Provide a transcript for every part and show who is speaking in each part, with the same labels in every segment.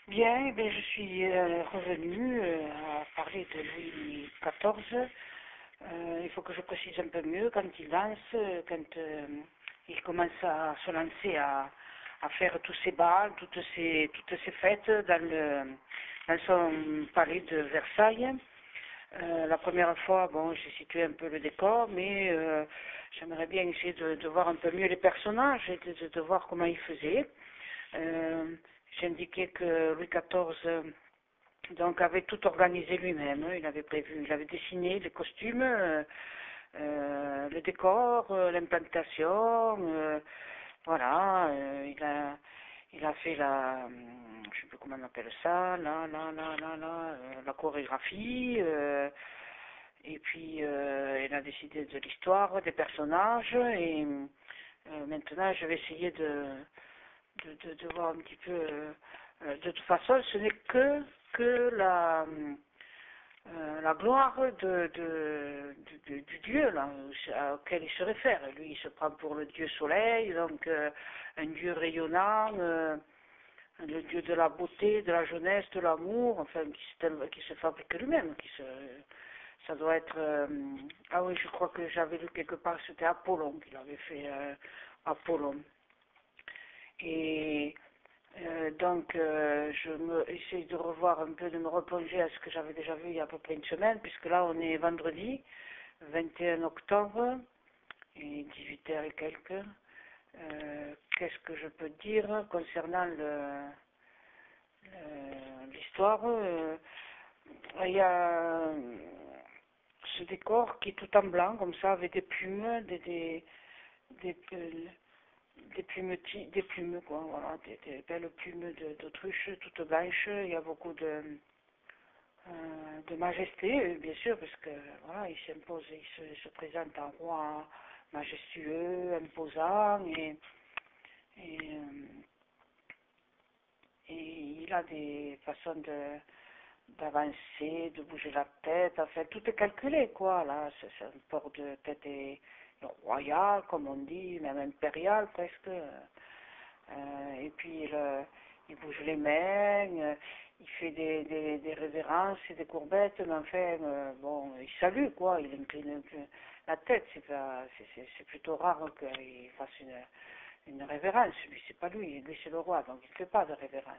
Speaker 1: Bien, eh bien, je suis revenue à parler de Louis XIV. Il faut que je précise un peu mieux quand il lance, quand il commence à se lancer à faire tous ces bals, toutes ces fêtes dans son palais de Versailles. La première fois, bon, j'ai situé un peu le décor, mais j'aimerais bien essayer de voir un peu mieux les personnages et de voir comment ils faisaient. Euh, j'ai indiqué que Louis XIV donc avait tout organisé lui-même. Il avait prévu, il avait dessiné les costumes, le décor, l'implantation, voilà. Il a fait je sais plus comment on appelle ça, la chorégraphie. Et puis il a décidé de l'histoire, des personnages. Et maintenant, je vais essayer de voir un petit peu. De toute façon, ce n'est que la gloire du Dieu là, auquel il se réfère. Lui, il se prend pour le Dieu soleil, donc un Dieu rayonnant, le Dieu de la beauté, de la jeunesse, de l'amour, enfin, qui se fabrique lui-même. Ça doit être... ah oui, je crois que j'avais lu quelque part, c'était Apollon qu'il avait fait, Apollon. Et donc, essaye de revoir un peu, de me replonger à ce que j'avais déjà vu il y a à peu près une semaine, puisque là, on est vendredi, 21 octobre, et 18h et quelques. Qu'est-ce que je peux dire concernant l'histoire? Il y a ce décor qui est tout en blanc, comme ça, avec des plumes, des, des plumes, quoi, voilà, des belles plumes d'autruche, toutes blanches. Il y a beaucoup de majesté, bien sûr, parce que voilà, il s'impose, il se présente en roi majestueux, imposant, et, euh, et il a des façons d'avancer, de bouger la tête, enfin, tout est calculé, quoi, là, c'est un port de tête royal, comme on dit, même impérial, presque. Et puis, il bouge les mains, il fait des révérences et des courbettes, mais enfin, bon, il salue, quoi, il incline un peu la tête, c'est plutôt rare qu'il fasse une révérence, lui, c'est pas lui c'est le roi, donc il ne fait pas de révérence.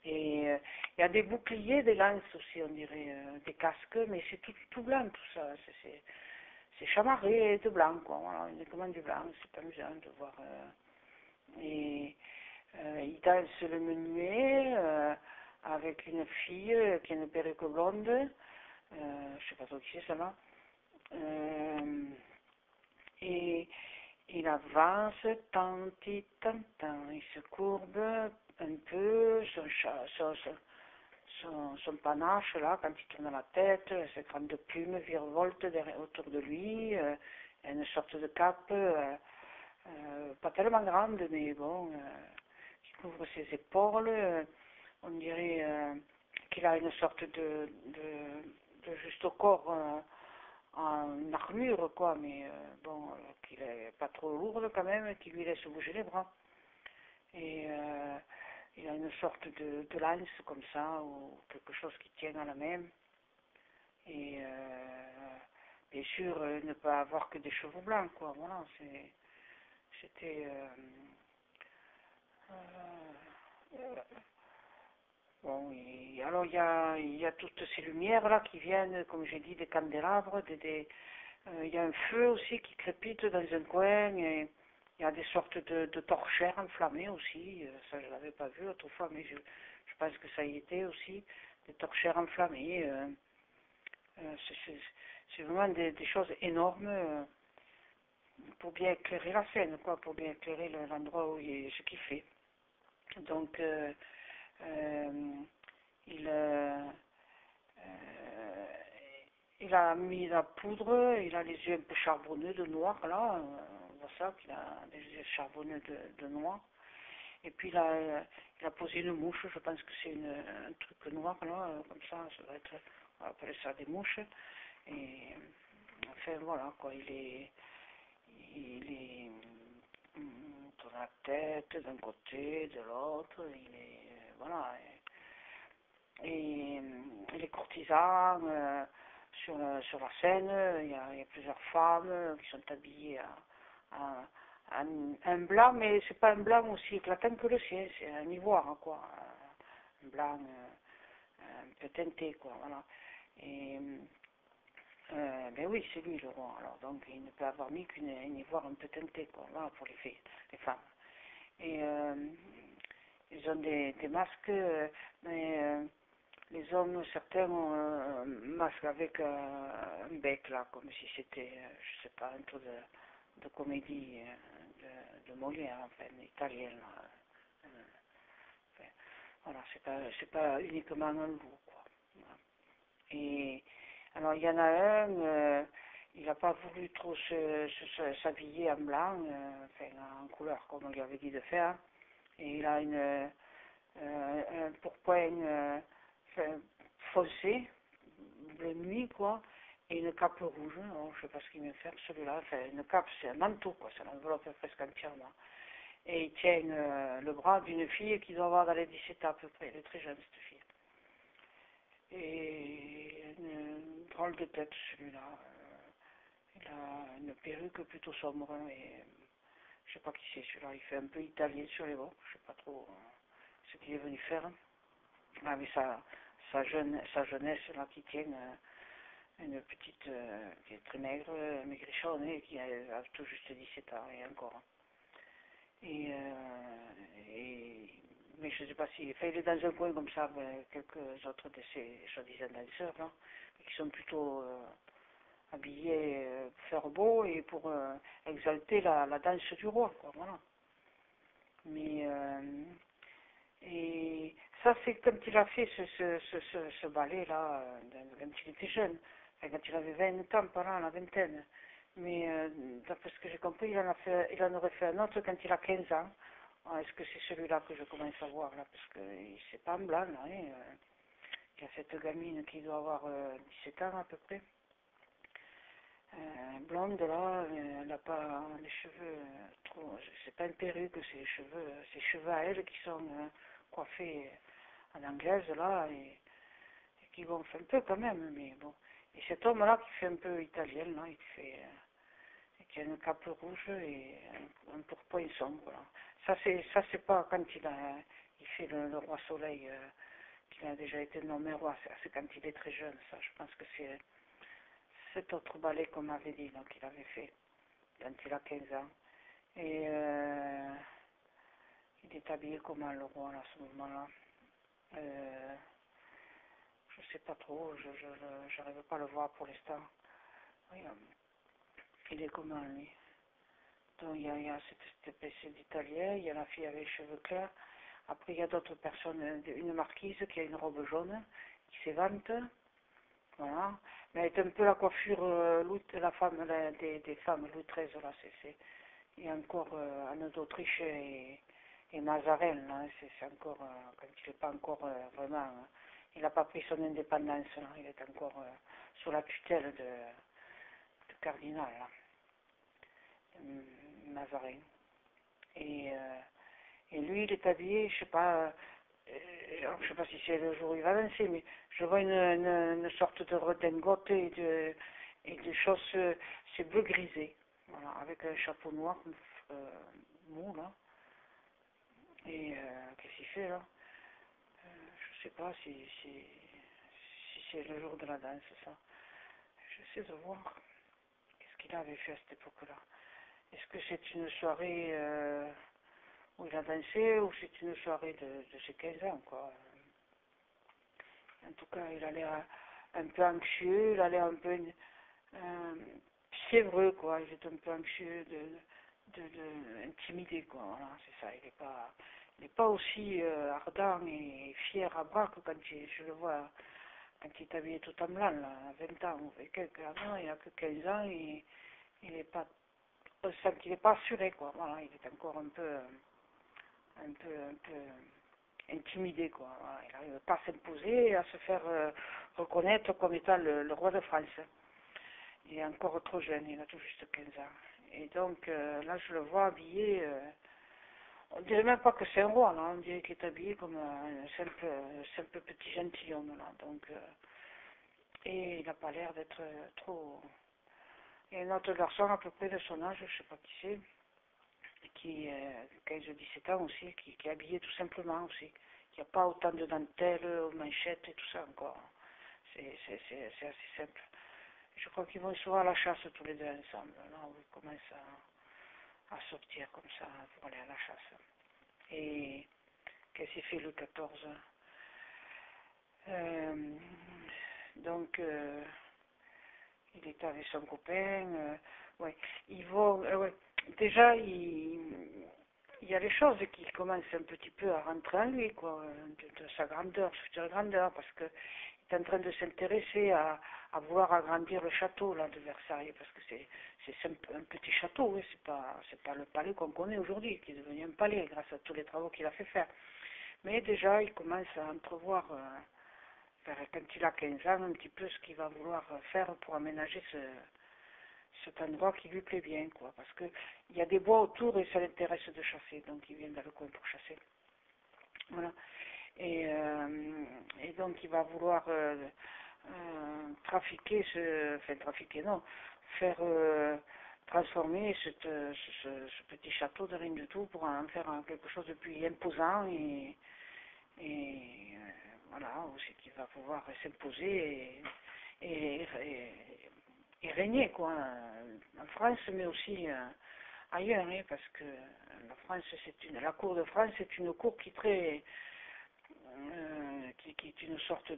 Speaker 1: Et il y a des boucliers, des lances aussi, on dirait, des casques, mais c'est tout blanc, tout ça. C'est chamarré de blanc, quoi. Voilà, uniquement du blanc, c'est amusant de voir. Et il danse le menuet avec une fille qui a une perruque blonde. Je sais pas trop qui c'est, ça là. Et il avance, tanti, tantin, il se courbe un peu, son panache là, quand il tourne la tête, ses grandes plumes virevoltent autour de lui, une sorte de cape, pas tellement grande, mais bon, qui couvre ses épaules, on dirait qu'il a une sorte de juste au corps en armure, quoi, mais bon, qu'il est pas trop lourde quand même, qui lui laisse bouger les bras. Et il a une sorte de lance comme ça, ou quelque chose qui tient à la main. Et bien sûr, ne pas avoir que des cheveux blancs, quoi, voilà, c'était... bon, alors il y a toutes ces lumières là qui viennent, comme j'ai dit, des candélabres, il y a un feu aussi qui crépite dans un coin, et il y a des sortes de torchères enflammées aussi, ça je ne l'avais pas vu autrefois, mais je pense que ça y était aussi, des torchères enflammées. C'est vraiment des choses énormes pour bien éclairer la scène, quoi, pour bien éclairer l'endroit où ce qu'il fait. Donc, euh, il, euh, euh, il a mis la poudre, il a les yeux un peu charbonneux de noir, là, on voit ça, qu'il a des yeux charbonneux de noir. Et puis il a posé une mouche, je pense que c'est un truc noir, là, comme ça doit être, on va appeler ça des mouches. Et enfin voilà, quoi, il tourne la tête d'un côté, de l'autre, voilà. et les courtisans sur la scène, il y a plusieurs femmes qui sont habillées en blanc, mais c'est pas un blanc aussi éclatant que le sien, c'est un ivoire, quoi, un blanc un peu teinté, quoi, voilà. Et ben oui, c'est lui le roi, alors donc il ne peut avoir mis qu'une ivoire un peu teintée, quoi, voilà, pour les filles, les femmes. Et ils ont des masques, mais les hommes, certains ont un masque avec un bec, là, comme si c'était, je sais pas, un truc de comédie de Molière, enfin, italienne, là. Enfin, voilà, c'est pas uniquement un loup, quoi. Voilà. Et alors, il y en a un, il n'a pas voulu trop s'habiller en blanc, enfin, en couleur, comme on lui avait dit de faire. Et il a un pourpoint foncé, bleu nuit, quoi, et une cape rouge. Alors, je sais pas ce qu'il vient faire, celui-là. Enfin, une cape, c'est un manteau, quoi, ça l'enveloppe presque entièrement. Et il tient le bras d'une fille qui doit avoir dans les 17 ans à peu près. Elle est très jeune, cette fille. Et une drôle de tête, celui-là. Il a une perruque plutôt sombre, et je sais pas qui c'est celui-là. Il fait un peu italien sur les bords. Je sais pas trop ce qu'il est venu faire. Ah, mais sa jeunesse, là, qui tient une petite, qui est très maigre, maigrichonne, et qui a tout juste 17 ans, et encore. Et, mais je ne sais pas si, enfin, il est dans un coin comme ça, avec quelques autres de ses soi-disant danseurs, là, qui sont plutôt habillés pour faire beau et pour exalter la danse du roi, quoi, voilà. Mais, et ça, c'est quand il a fait ce ballet-là, quand il était jeune, enfin, quand il avait 20 ans, par là, la vingtaine. Mais d'après ce que j'ai compris, il en aurait fait un autre quand il a 15 ans. Ah, est-ce que c'est celui-là que je commence à voir là? Parce que c'est pas en blanc, là, hein. Il y a cette gamine qui doit avoir 17 ans à peu près. Blonde là, elle n'a pas les cheveux trop. C'est pas une perruque, c'est ses cheveux à elle qui sont coiffés en anglaise là et qui gonflent un peu quand même, mais bon. Et cet homme-là qui fait un peu italien là, qui a une cape rouge et un pourpoint sombre. Là. Ça c'est pas quand il fait le roi soleil qu'il a déjà été nommé roi, c'est quand il est très jeune, ça. Je pense que c'est cet autre ballet qu'on m'avait dit, donc il avait fait quand il a 15 ans. Et il est habillé comment le roi à ce moment-là. Je sais pas trop, je n'arrive pas à le voir pour l'instant. Oui, il est comment lui? Donc il y a cette espèce d'italien, il y a la fille avec les cheveux clairs. Après il y a d'autres personnes, une marquise qui a une robe jaune, qui s'évente. Voilà. Mais elle est un peu la coiffure la femme, des femmes Louis XIII là, il y a encore Anne d'Autriche et Mazarin, là, c'est encore, quand il n'est pas encore vraiment, il n'a pas pris son indépendance, là, il est encore sous la tutelle de cardinal, là, Mazarin. Et, lui, il est habillé, je sais pas si c'est le jour où il va danser, mais je vois une sorte de redingote et de choses, c'est bleu grisé, voilà, avec un chapeau noir mou là. Et qu'est-ce qu'il fait là? Je sais pas si c'est le jour de la danse, ça. J'essaie de voir qu'est-ce qu'il avait fait à cette époque-là. Est-ce que c'est une soirée où il a dansé ou c'est une soirée de ses 15 ans, quoi? En tout cas, il a l'air un peu anxieux, il a l'air un peu fiévreux, quoi. Il est un peu anxieux, intimidé, quoi. Voilà, c'est ça. Il n'est pas aussi ardent et fier à bras que quand je le vois, quand il est habillé tout en blanc, là, à 20 ans ou quelques années, il a que 15 ans et il n'est pas, on sent qu'il n'est pas assuré, quoi. Voilà, il est encore un peu intimidé, quoi. Voilà, il n'arrive pas à s'imposer et à se faire reconnaître comme étant le roi de France. Il est encore trop jeune, il a tout juste 15 ans. Et donc là, je le vois habillé, On dirait même pas que c'est un roi, là. On dirait qu'il est habillé comme un simple petit gentilhomme, là. Donc, et il n'a pas l'air d'être trop... Il y a un autre garçon à peu près de son âge, je sais pas qui c'est, qui a 15-17 ans aussi, qui est habillé tout simplement aussi. Il n'y a pas autant de dentelles, aux manchettes et tout ça encore. C'est assez simple. Je crois qu'ils vont souvent à la chasse tous les deux ensemble. Là, où ils commencent à sortir comme ça pour aller à la chasse. Et qu'est-ce qu'il fait le 14? Donc, il est avec son copain. Ouais. Ils vont, ouais. Déjà, il y a les choses qui commencent un petit peu à rentrer en lui, quoi, de sa grandeur, future grandeur, parce que il est en train de s'intéresser à vouloir agrandir le château là de Versailles, parce que c'est un petit château, oui, c'est pas le palais qu'on connaît aujourd'hui, qui est devenu un palais grâce à tous les travaux qu'il a fait faire. Mais déjà, il commence à entrevoir, quand il a 15 ans, un petit peu ce qu'il va vouloir faire pour aménager cet endroit qui lui plaît bien, quoi, parce que il y a des bois autour et ça l'intéresse de chasser, donc il vient dans le coin pour chasser. Voilà. Et donc il va vouloir trafiquer non, faire transformer ce petit château de rien du tout pour en faire quelque chose de plus imposant et voilà, aussi qu'il va pouvoir s'imposer et régner quoi, en France mais aussi ailleurs, hein, parce que la France la cour de France est une cour qui est très qui est une sorte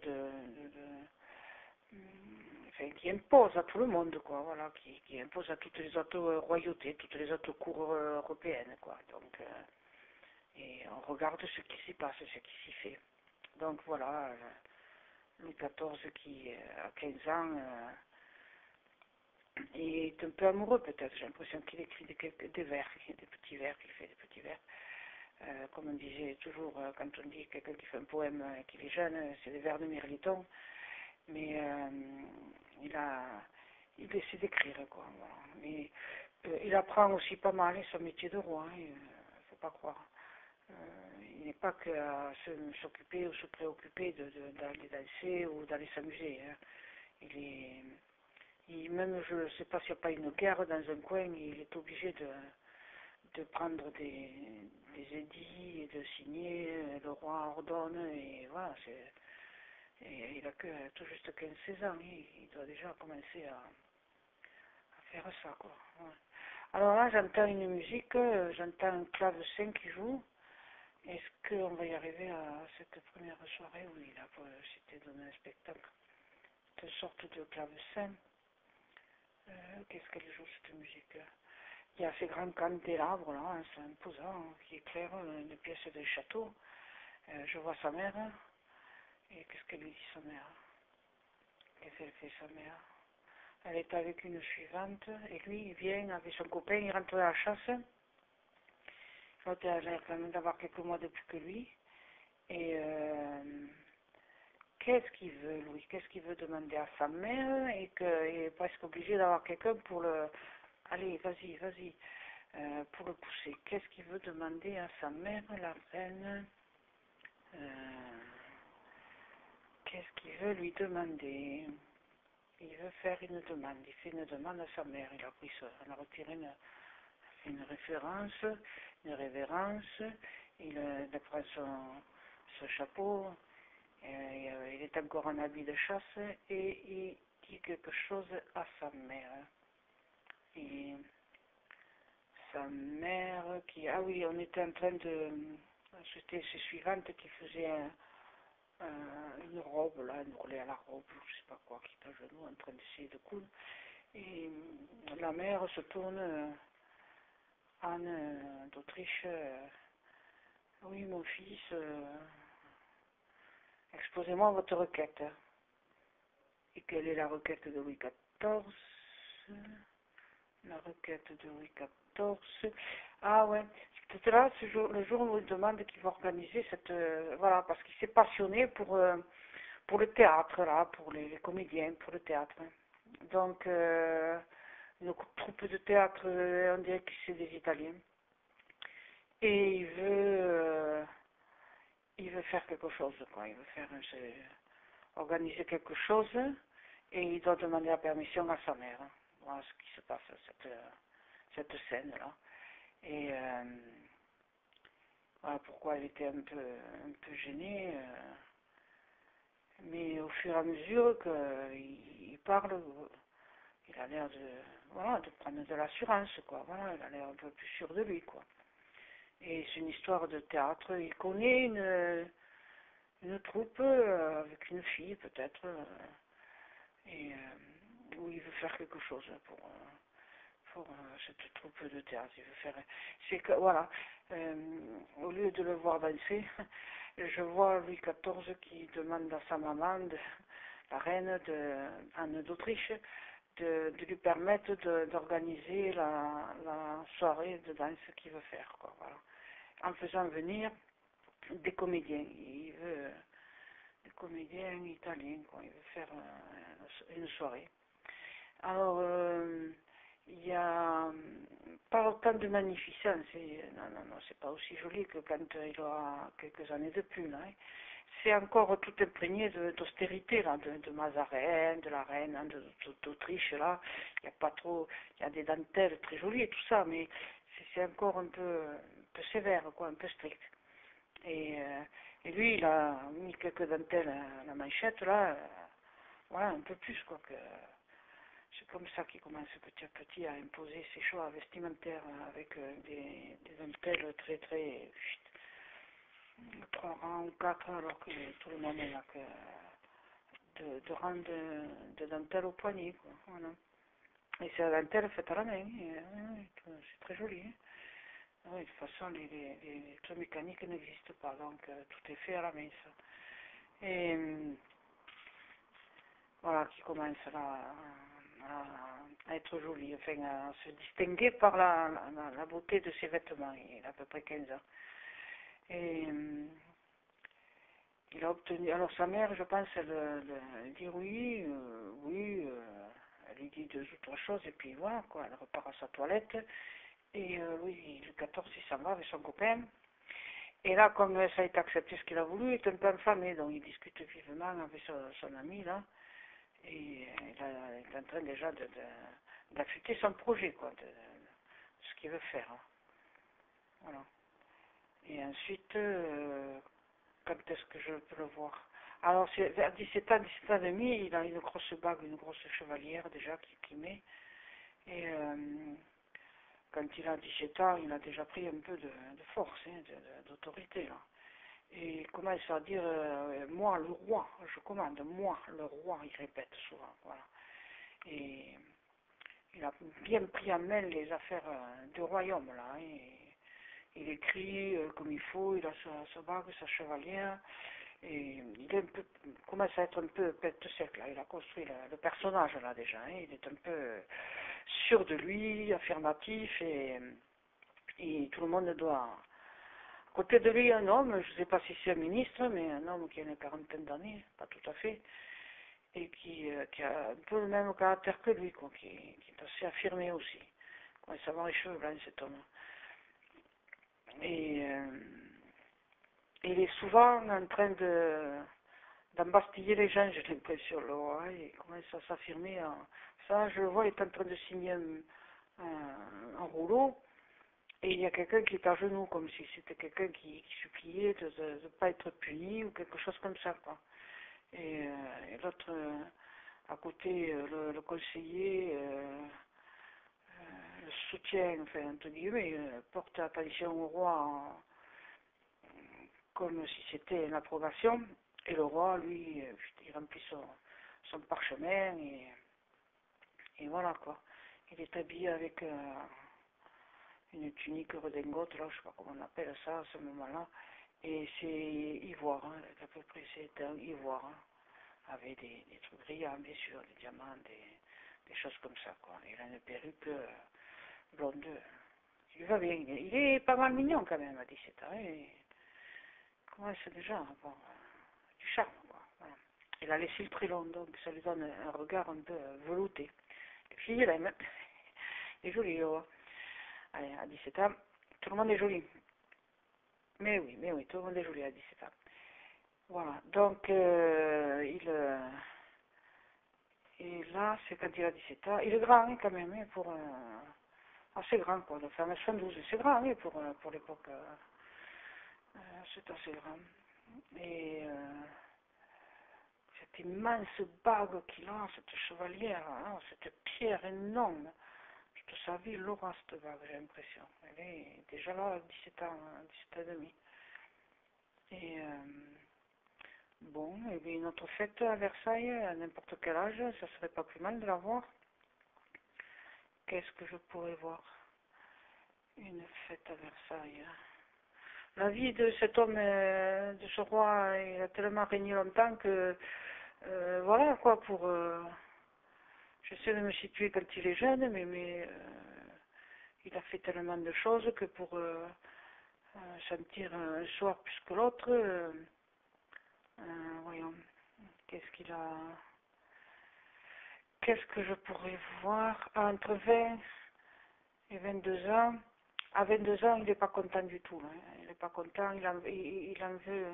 Speaker 1: enfin, qui impose à tout le monde, quoi, voilà, qui impose à toutes les autres royautés, toutes les autres cours européennes, quoi. Donc, et on regarde ce qui s'y passe, ce qui s'y fait. Donc voilà, Louis XIV qui a 15 ans est un peu amoureux peut-être. J'ai l'impression qu'il écrit des vers, des petits vers, qu'il fait des petits vers. Comme on disait toujours, quand on dit quelqu'un qui fait un poème qu'il est jeune, c'est des vers de Mirliton, mais il essaie d'écrire, quoi. Voilà. Mais il apprend aussi pas mal son métier de roi, il ne faut pas croire. Il n'est pas qu'à s'occuper ou se préoccuper d'aller danser ou d'aller s'amuser. Hein. Même, je ne sais pas s'il n'y a pas une guerre dans un coin, il est obligé de prendre des édits et de signer, le roi ordonne, et voilà, et il a que tout juste 15-16 ans, il doit déjà commencer à faire ça, quoi. Ouais. Alors là, j'entends une musique, j'entends un clavecin qui joue. Est-ce qu'on va y arriver à cette première soirée? Oui, là, c'était donné un spectacle. Une sorte de clavecin. Qu'est-ce qu'elle joue, cette musique? Il y a ces grands candélabres, là, hein, c'est imposant, hein, qui éclairent une pièce de château. Je vois sa mère. Et qu'est-ce qu'elle lui dit, sa mère? Qu'est-ce qu'elle fait, sa mère? Elle est avec une suivante, et lui, il vient avec son copain, il rentre à la chasse. L'autre, elle a quand même d'avoir quelques mois de plus que lui. Et qu'est-ce qu'il veut, Louis? Qu'est-ce qu'il veut demander à sa mère et qu'il est presque obligé d'avoir quelqu'un pour le... Allez, vas-y, vas-y. Pour le pousser. Qu'est-ce qu'il veut demander à sa mère, la reine? Qu'est-ce qu'il veut lui demander? Il veut faire une demande. Il fait une demande à sa mère. Il a pris ça. Il a retiré une référence, une révérence. Il prend son chapeau. Il est encore en habit de chasse et il dit quelque chose à sa mère. Et sa mère qui... Ah oui, on était en train de... C'était ses suivantes qui faisaient une robe, là, une roulée à la robe, je sais pas quoi, qui est à genoux en train d'essayer de coudre. Et la mère se tourne, Anne d'Autriche, oui, mon fils, exposez-moi votre requête. Et quelle est la requête de Louis XIV? La requête de Louis XIV. Ah ouais, c'était là le jour où il demande qu'il va organiser cette... voilà, parce qu'il s'est passionné pour le théâtre, là, pour les comédiens, pour le théâtre. Donc, une troupe de théâtre, on dirait que c'est des Italiens. et il veut faire quelque chose, quoi. Il veut organiser quelque chose et il doit demander la permission à sa mère. Voilà ce qui se passe, cette scène-là. Et voilà pourquoi elle était un peu gênée. Mais au fur et à mesure qu'il parle, il a l'air voilà, de prendre de l'assurance, quoi. Voilà, il a l'air un peu plus sûr de lui, quoi. Et c'est une histoire de théâtre. Il connaît une troupe avec une fille, peut-être, et où il veut faire quelque chose pour cette troupe de théâtre. Il veut faire. C'est que, voilà, au lieu de le voir danser, je vois Louis XIV qui demande à sa maman, la reine Anne d'Autriche, de lui permettre d'organiser la soirée de danse qu'il veut faire, quoi, voilà. En faisant venir des comédiens. Il veut des comédiens italiens, quoi. Il veut faire une soirée. Alors, il y a pas autant de magnificence. Non, c'est pas aussi joli que quand il aura quelques années de plus, là, hein. C'est encore tout imprégné d'austérité, là, de Mazarin, de la reine, hein, d'Autriche, là. Il y a pas trop, il y a des dentelles très jolies et tout ça, mais c'est encore un peu sévère, quoi, un peu strict. Et lui, il a mis quelques dentelles à la manchette, là, voilà, un peu plus, quoi, que c'est comme ça qu'il commence petit à petit à imposer ses choix vestimentaires avec des dentelles très, très, 3 rangs ou 4, alors que tout le monde n'a que de rangs de dentelles au poignet, quoi, voilà. Et c'est la dentelle faite à la main, c'est très joli, hein. Oui, de toute façon, les trucs mécaniques n'existent pas, donc tout est fait à la main, ça. Et voilà, qui commence à être joli, enfin à se distinguer par la beauté de ses vêtements. Il a à peu près 15 ans. Et il a obtenu, alors sa mère, je pense, elle dit oui, elle lui dit 2 ou 3 choses, et puis voilà, quoi, elle repart à sa toilette. Et oui, le 14, il s'en va avec son copain. Et là, comme ça a été accepté ce qu'il a voulu, il est un peu enflammé, donc il discute vivement avec son ami, là. Et il est en train déjà d'affûter son projet, quoi, de ce qu'il veut faire, hein. Voilà. Et ensuite, quand est-ce que je peux le voir? Alors, c'est vers 17 ans, 17 ans et demi, il a une grosse bague, une grosse chevalière déjà qui met. Et quand il a 17 ans, il a déjà pris un peu de force, hein, d'autorité, là. Et il commence à dire, moi le roi, je commande, moi le roi, il répète souvent, voilà. Et il a bien pris en main les affaires du royaume, là, hein. Il écrit comme il faut, il a sa bague, sa chevalière, et il est un peu, commence à être un peu pète sec, là. Il a construit le personnage, là, déjà, hein. Il est un peu sûr de lui, affirmatif, et tout le monde doit. À côté de lui, un homme, je ne sais pas si c'est un ministre, mais un homme qui a une quarantaine d'années, pas tout à fait, et qui a un peu le même caractère que lui, quoi, qui est assez affirmé aussi. Ouais, ça va les cheveux blancs, cet homme. Et il est souvent en train d'embastiller les gens, j'ai l'impression, le roi, il commence à s'affirmer. Ça, je le vois, il est en train de signer un rouleau, et il y a quelqu'un qui est à genoux, comme si c'était quelqu'un qui suppliait de ne pas être puni ou quelque chose comme ça, quoi. Et l'autre, à côté, le conseiller, le soutien, enfin, entre guillemets, porte attention au roi comme si c'était une approbation. Et le roi, lui, il remplit son parchemin et voilà, quoi. Il est habillé avec une tunique redingote, là, je sais pas comment on appelle ça à ce moment-là. Et c'est ivoire, hein, à peu près, c'est un ivoire, hein, avec des trucs brillants, bien sûr, des diamants, des choses comme ça, quoi. Il a une perruque blonde. Il va bien, il est pas mal mignon quand même à 17 ans. Et comment c'est déjà avoir du charme, quoi. Voilà. Il a les cils très longs, donc ça lui donne un regard un peu velouté. Les filles l'aiment. Il est joli, le roi. Allez, à 17 ans, tout le monde est joli. mais oui, tout le monde est joli à 17 ans. Voilà, donc et là, c'est quand il a 17 ans. Il est grand hein, quand même, hein, assez grand quoi, de faire 1m72, c'est grand hein, pour l'époque. C'est assez grand. Et cette immense bague qu'il a, cette chevalière, hein, cette pierre énorme. Toute sa vie, il l'aura cette bague, j'ai l'impression. Elle est déjà là à 17 ans, 17 ans et demi. Et bon, et bien une autre fête à Versailles, à n'importe quel âge, ça serait pas plus mal de la voir. Qu'est-ce que je pourrais voir? Une fête à Versailles. La vie de cet homme, de ce roi, il a tellement régné longtemps que, voilà quoi, j'essaie de me situer quand il est jeune, mais il a fait tellement de choses que pour sentir un soir plus que l'autre, voyons, qu'est-ce que je pourrais voir entre 20 et 22 ans. À 22 ans, il n'est pas content du tout. Hein. Il n'est pas content, il en veut,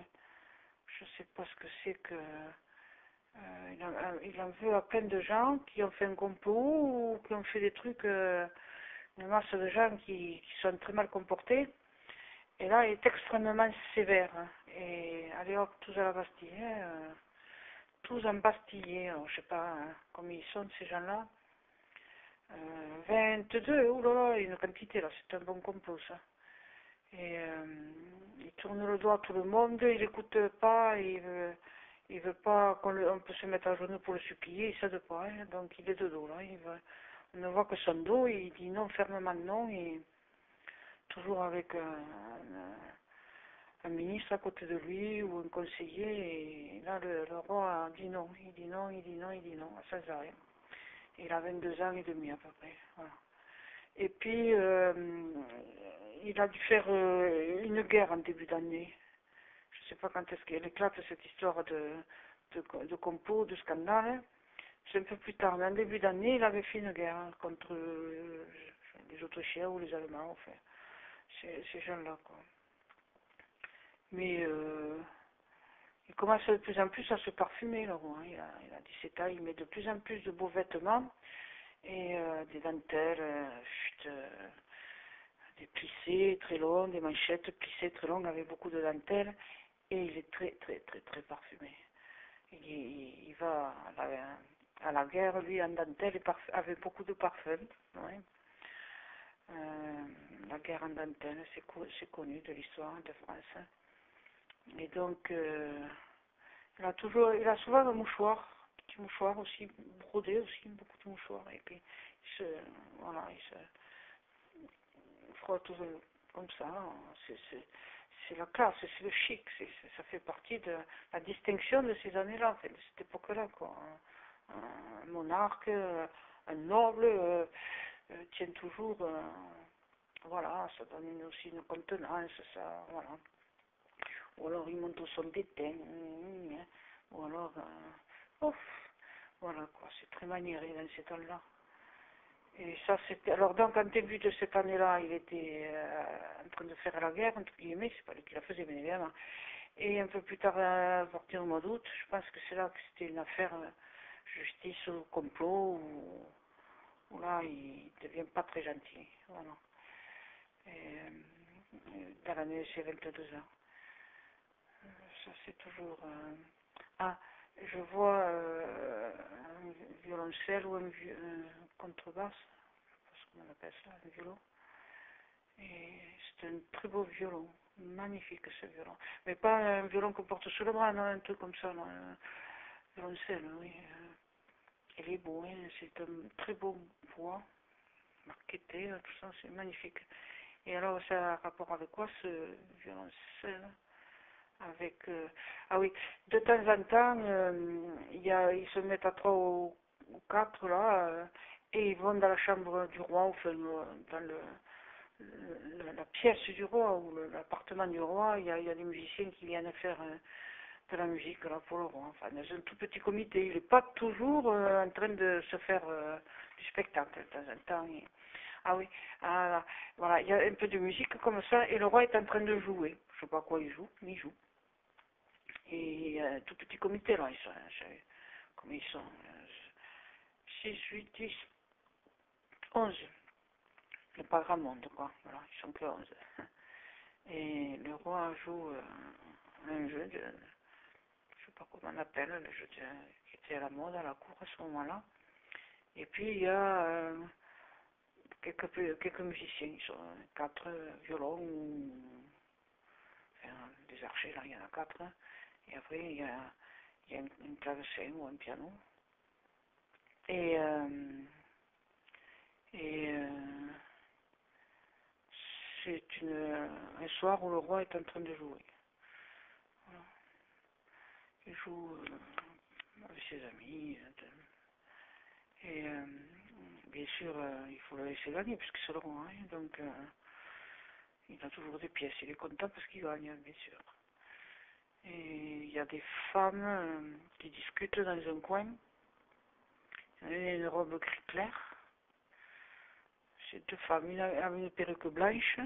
Speaker 1: je ne sais pas ce que c'est que... il en veut à plein de gens qui ont fait un complot ou qui ont fait des trucs, une masse de gens qui sont très mal comportés. Et là, il est extrêmement sévère. Hein. Et allez hop, tous à la Bastille. Hein, tous embastillés. Alors, je sais pas hein, combien ils sont ces gens-là. 22, oulala, une quantité là, c'est un bon complot ça. Et il tourne le doigt à tout le monde, il n'écoute pas, il veut pas on peut se mettre à genoux pour le supplier, il ne cède pas, hein, donc il est de dos là, on ne voit que son dos, et il dit non fermement non, et toujours avec un ministre à côté de lui ou un conseiller, et là le roi dit non, il dit non, il dit non, il dit non, sans arrêt. Il a 22 ans et demi à peu près, voilà. Et puis, il a dû faire une guerre en début d'année. Je ne sais pas quand est-ce qu'elle éclate cette histoire de complot, de scandale. C'est un peu plus tard, mais en début d'année, il avait fait une guerre contre les Autrichiens ou les Allemands, enfin, ces gens-là, quoi. Mais il commence de plus en plus à se parfumer, là, hein. Il a 17 ans, il met de plus en plus de beaux vêtements et des dentelles, des plissés très longs, des manchettes plissées très longues avec beaucoup de dentelles, et il est très très très très parfumé. Il va à la guerre, lui, en dentelle, et avec beaucoup de parfums. Ouais. La guerre en dentelle, c'est connu de l'histoire de France. Et donc, il a souvent un mouchoir, petit mouchoir aussi, brodé aussi, beaucoup de mouchoirs, et puis voilà, il se frotte comme ça, c'est la classe, c'est le chic, ça fait partie de la distinction de ces années-là, de cette époque-là, quoi. Un monarque, un noble, tient toujours, voilà, ça donne aussi une contenance, ça, voilà. Ou alors il montre son déteint, ou alors, voilà, quoi, c'est très maniéré dans ces temps-là. Et ça, c'était. Alors, donc, en début de cette année-là, il était en train de faire la guerre, entre guillemets, c'est pas lui qui la faisait, bien évidemment. Et un peu plus tard, à partir du mois d'août, je pense que c'est là que c'était une affaire justice ou complot, où là, il devient pas très gentil. Voilà. Et, dans l'année, c'est 22 ans. Ça, c'est toujours. Ah, je vois un violoncelle ou un contrebasse, je sais pas comment on appelle ça, un violon. Et c'est un très beau violon, magnifique ce violon. Mais pas un violon qu'on porte sous le bras, non, un truc comme ça, non, un violoncelle, oui. Il est beau, hein, c'est un très beau bois, marqueté, tout ça, c'est magnifique. Et alors, ça a rapport avec quoi ce violoncelle? Avec, ah oui, de temps en temps, ils se mettent à 3 ou 4 là, et ils vont dans la chambre du roi, enfin, dans la pièce du roi ou l'appartement du roi, il y a des musiciens qui viennent faire de la musique là, pour le roi. Enfin, dans un tout petit comité, il n'est pas toujours en train de se faire du spectacle de temps en temps. Ah oui, voilà, il y a un peu de musique comme ça, et le roi est en train de jouer. je sais pas quoi ils jouent, mais ils jouent. Et tout petit comité là, ils sont, comme ils sont 6, 8, 10, 11. Il n'y a pas grand monde quoi, voilà, ils sont que 11. Et le roi joue un jeu de, je sais pas comment on appelle, le jeu qui était à la mode à la cour à ce moment-là. Et puis il y a quelques musiciens, ils sont 4 violons, enfin, des archers là, il y en a 4. Et après il y a un clavecin ou un piano. Et, c'est un soir où le roi est en train de jouer. Voilà. Il joue avec ses amis. Et bien sûr, il faut le laisser gagner puisque c'est le roi. Hein, donc il a toujours des pièces. Il est content parce qu'il gagne, bien sûr. Et il y a des femmes qui discutent dans un coin. Il y en a une robe gris clair. C'est 2 femmes. Une avec une perruque blanche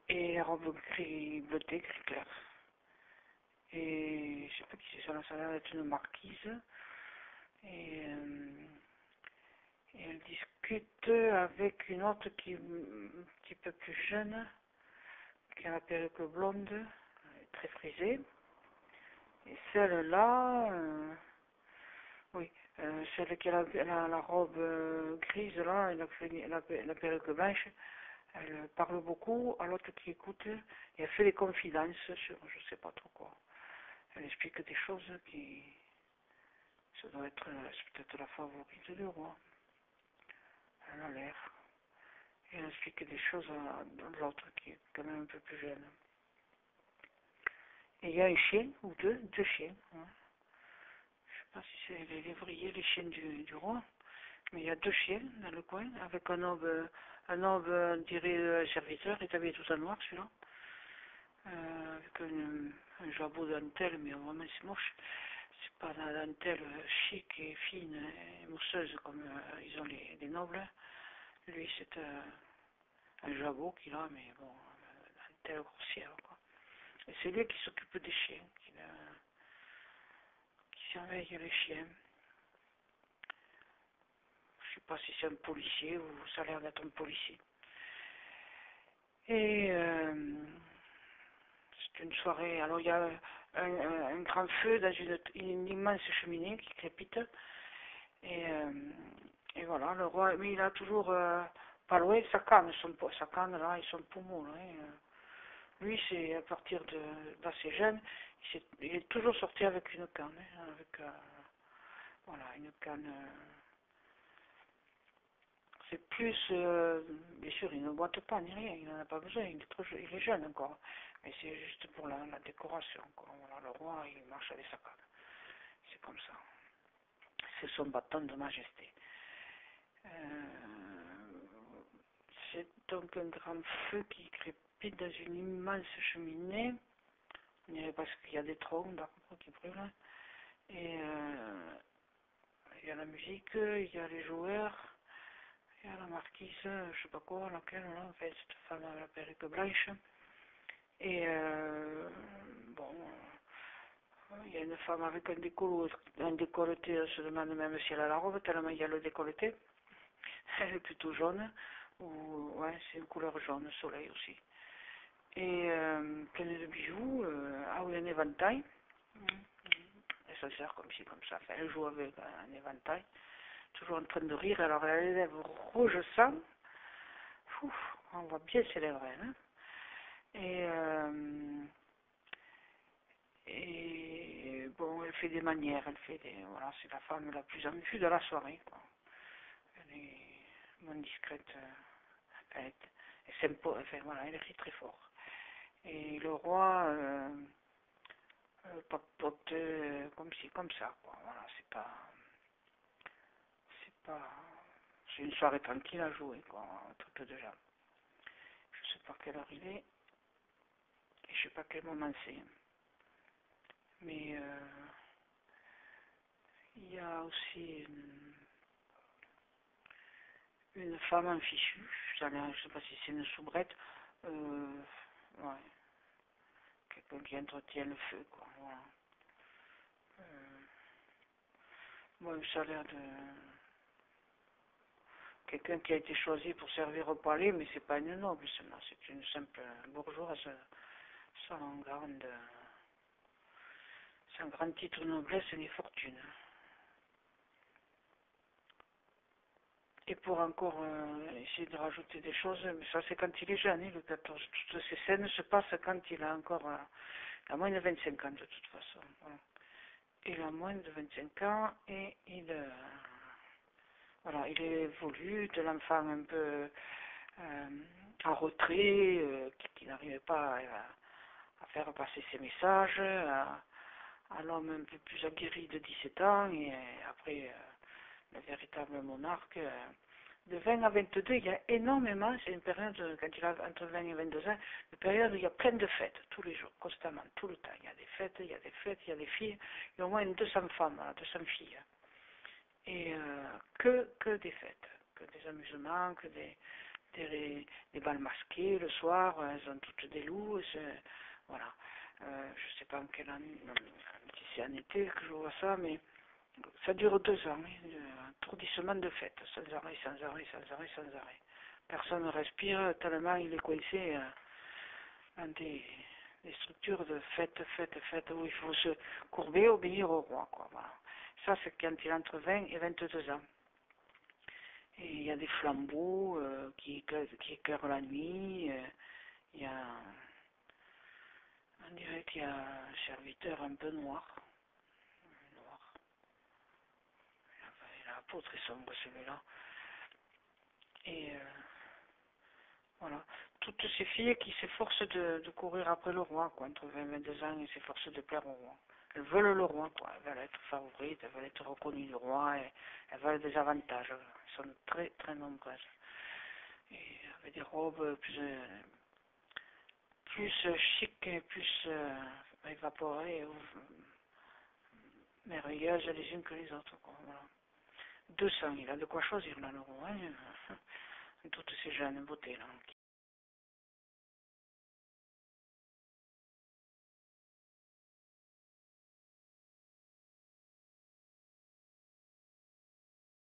Speaker 1: et la robe gris bleuté, gris clair. Et je sais pas qui c'est ça, ça a l'air d'être une marquise. Et elle discute avec une autre qui est un petit peu plus jeune, qui a la perruque blonde, très frisée. Et celle-là, oui, celle qui a la robe grise là, et la perruque blanche, elle parle beaucoup à l'autre qui écoute et elle fait des confidences sur je sais pas trop quoi. Elle explique des choses qui... Ça doit être, c'est peut-être la favorite du roi. Elle a l'air. Et elle explique des choses à l'autre qui est quand même un peu plus jeune. Et il y a un chien, ou deux chiens. Hein. Je sais pas si c'est les lévriers, les chiens du roi. Mais il y a 2 chiens dans le coin, avec un homme, on dirait serviteur, il est habillé tout en noir celui-là. Avec un jabot de dentelle, mais vraiment c'est moche. C'est pas la dentelle chic et fine et mousseuse comme ils ont les nobles. Lui c'est un jabot qu'il a, mais bon, dentelle grossière quoi. Et c'est lui qui s'occupe des chiens, qui surveille les chiens. Je sais pas si c'est un policier ou ça a l'air d'être un policier. Et c'est une soirée. Alors il y a un grand feu dans une immense cheminée qui crépite. Et, voilà, le roi, mais il a toujours pas loin sa canne là et son pommeau. Là, lui, c'est à partir d'assez jeune, il est toujours sorti avec une canne. Hein, avec, voilà, une canne. C'est plus, bien sûr, il ne boite pas ni rien, il n'en a pas besoin, il est jeune encore. Mais c'est juste pour la décoration, quoi. Voilà, le roi, il marche avec sa canne. C'est comme ça. C'est son bâton de majesté. C'est donc un grand feu qui crépite dans une immense cheminée. On dirait parce qu'il y a des troncs d'arbres qui brûlent. Et il y a la musique, il y a les joueurs. Il y a la marquise, je sais pas quoi, laquelle, là, en fait, cette femme avec la perruque blanche. Et bon, il y a une femme avec un décolleté, on se demande même si elle a la robe, tellement il y a le décolleté. Elle est plutôt jaune, ou ouais, c'est une couleur jaune, soleil aussi. Et pleine de bijoux, ah oui, un éventail. Elle se sert comme ci, comme ça. Enfin, elle joue avec un éventail. Toujours en train de rire, alors elle a les lèvres rouges sang. Ouf, on voit bien ses lèvres, hein. Et bon, elle fait des manières, voilà, c'est la femme la plus en vue de la soirée, quoi. Elle est moins discrète, elle s'impose, enfin voilà, elle rit très fort. Et le roi papote comme ci, comme ça, quoi. Voilà, c'est une soirée tranquille à jouer, quoi, entre deux gens. Je sais pas quelle heure il est, et je sais pas quel moment c'est. Mais il y a aussi une femme en fichu, je sais pas si c'est une soubrette, ouais, quelqu'un qui entretient le feu, quoi. Voilà. Bon, ça a l'air de quelqu'un qui a été choisi pour servir au palais, mais c'est pas une noble, c'est une simple bourgeoise sans grand titre de noblesse ni fortune. Et pour encore essayer de rajouter des choses, mais ça c'est quand il est jeune, le 14. Toutes ces scènes se passent quand il a encore il a moins de 25 ans de toute façon. Voilà. Il a moins de 25 ans et voilà, il évolue de l'enfant un peu en retrait, qui n'arrivait pas à faire passer ses messages, à l'homme un peu plus aguerri de 17 ans, et après le véritable monarque. De 20 à 22, il y a énormément, c'est une période, quand il a entre 20 et 22 ans, une période où il y a plein de fêtes, tous les jours, constamment, tout le temps. Il y a des fêtes, il y a des fêtes, il y a des filles, il y a au moins 200 femmes, 200 filles. Et que des fêtes, que des amusements, que des balles masquées le soir, elles ont toutes des loups, voilà. Je sais pas en quelle année, si c'est en été que je vois ça, mais ça dure 2 ans, un tourdissement de fêtes, sans arrêt, sans arrêt, sans arrêt, sans arrêt. Personne ne respire tellement il est coincé dans des structures de fêtes, où il faut se courber, obéir au roi, quoi, voilà. Ça, c'est quand il a entre 20 et 22 ans. Et il y a des flambeaux qui éclairent la nuit. Il y a, on dirait qu'il y a un serviteur un peu noir. La peau très sombre, celui-là. Et voilà. Toutes ces filles qui s'efforcent de courir après le roi, quoi, entre 20 et 22 ans, et s'efforcent de plaire au roi. Elles veulent le roi, quoi. Elles veulent être favorites, elles veulent être reconnues du roi, et elles veulent des avantages. Elles sont très, très nombreuses. Et avec des robes plus chic et plus évaporées, merveilleuses les unes que les autres, quoi. Voilà. 200, il a de quoi choisir là, le roi, hein, toutes ces jeunes beautés là,